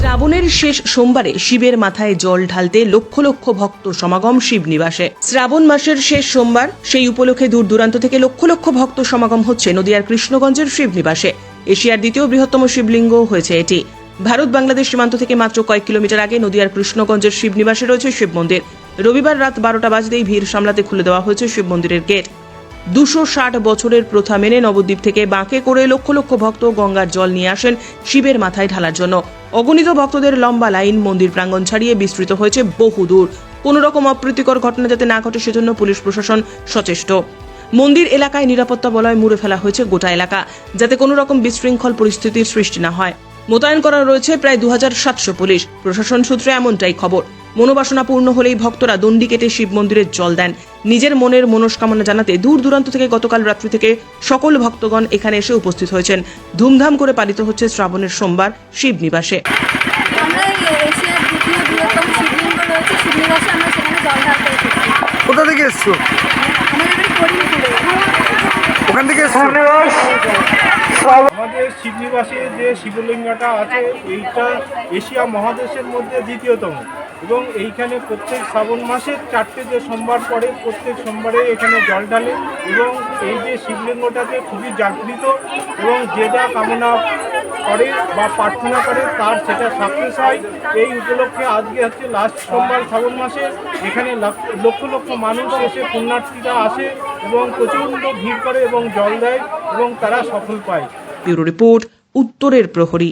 শ্রাবণের শেষ সোমবারে শিবের মাথায় জল ঢালতে লক্ষ লক্ষ ভক্ত সমাগম শিবনিবাসে। শ্রাবণ মাসের শেষ সোমবার, সেই উপলক্ষে দূর দূরান্ত থেকে লক্ষ লক্ষ ভক্ত সমাগম হচ্ছে নদিয়ার কৃষ্ণগঞ্জের শিবনিবাসে। এশিয়ার দ্বিতীয় বৃহত্তম শিবলিঙ্গ হয়েছে এটি। ভারত বাংলাদেশ সীমান্ত থেকে মাত্র কয়েক কিলোমিটার আগে নদিয়ার কৃষ্ণগঞ্জের শিবনিবাসে রয়েছে শিব মন্দির। রবিবার রাত 12টা বাজতেই ভিড় সামলাতে খুলে দেওয়া হয়েছে শিব মন্দিরের গেট। 260 বছরের প্রথা মেনে নবদ্বীপ থেকে বাঁকে করে লক্ষ লক্ষ ভক্ত গঙ্গার জল নিয়ে আসেন শিবের মাথায় ঢালার জন্য। অগণিত ভক্তদের লম্বা লাইন মন্দির প্রাঙ্গণ ছাড়িয়ে বিস্তৃত হয়েছে বহুদূর। কোনো রকম অপ্রীতিকর ঘটনা যাতে না ঘটে সেজন্য পুলিশ প্রশাসন সচেষ্ট। মন্দির এলাকায় নিরাপত্তা বলয় মুড়ে ফেলা হয়েছে গোটা এলাকা, যাতে কোনো রকম বিশৃঙ্খল পরিস্থিতির সৃষ্টি না হয়। মোতায়েন করা রয়েছে প্রায় 2700 পুলিশ। প্রশাসন সূত্রে এমনটাই খবর। মনোবাসনা পূর্ণ হলেই ভক্তরা দণ্ডি কেটে শিব মন্দিরে জল দেন। নিজের মনের মনস্কামনা জানাতে দূর দূরান্ত থেকে গতকাল রাত্রি থেকে সকল ভক্তগণ এখানে এসে উপস্থিত হয়েছেন। ধুমধাম করে পালিত হচ্ছে শ্রাবণের সোমবার শিবনিবাসে। আমরা এশিয়ার দ্বিতীয় বৃহত্তম শিবলিঙ্গ রয়েছে শিবনিবাসে, আমরা সেখানে জল ঢালতে এসেছি। কোথা থেকে এসছো? আমাদের বাড়ি করিমপুরে। ওখান থেকে এসছো? আমাদের শিবনিবাসে যে শিবলিঙ্গটা আছে এইটা এশিয়া মহাদেশের মধ্যে দ্বিতীয়তম, এবং এইখানে প্রত্যেক শ্রাবণ মাসের 4টে যে সোমবার পড়ে প্রত্যেক সোমবারে এখানে জল ঢালে, এবং এই যে শিবলিঙ্গটাতে খুবই জাগৃত, এবং যে যা কামনা করে বা প্রার্থনা করে তার সেটা সাকসেস হয়। এই উপলক্ষে আজকে হচ্ছে লাস্ট সোমবার শ্রাবণ মাসে, এখানে লক্ষ লক্ষ মানুষ এসে পুণ্যার্থীরা আসে এবং প্রচণ্ড ভিড় করে এবং জল দেয় এবং তারা সফল পায়। ব্যুরো রিপোর্ট, উত্তরের প্রহরী।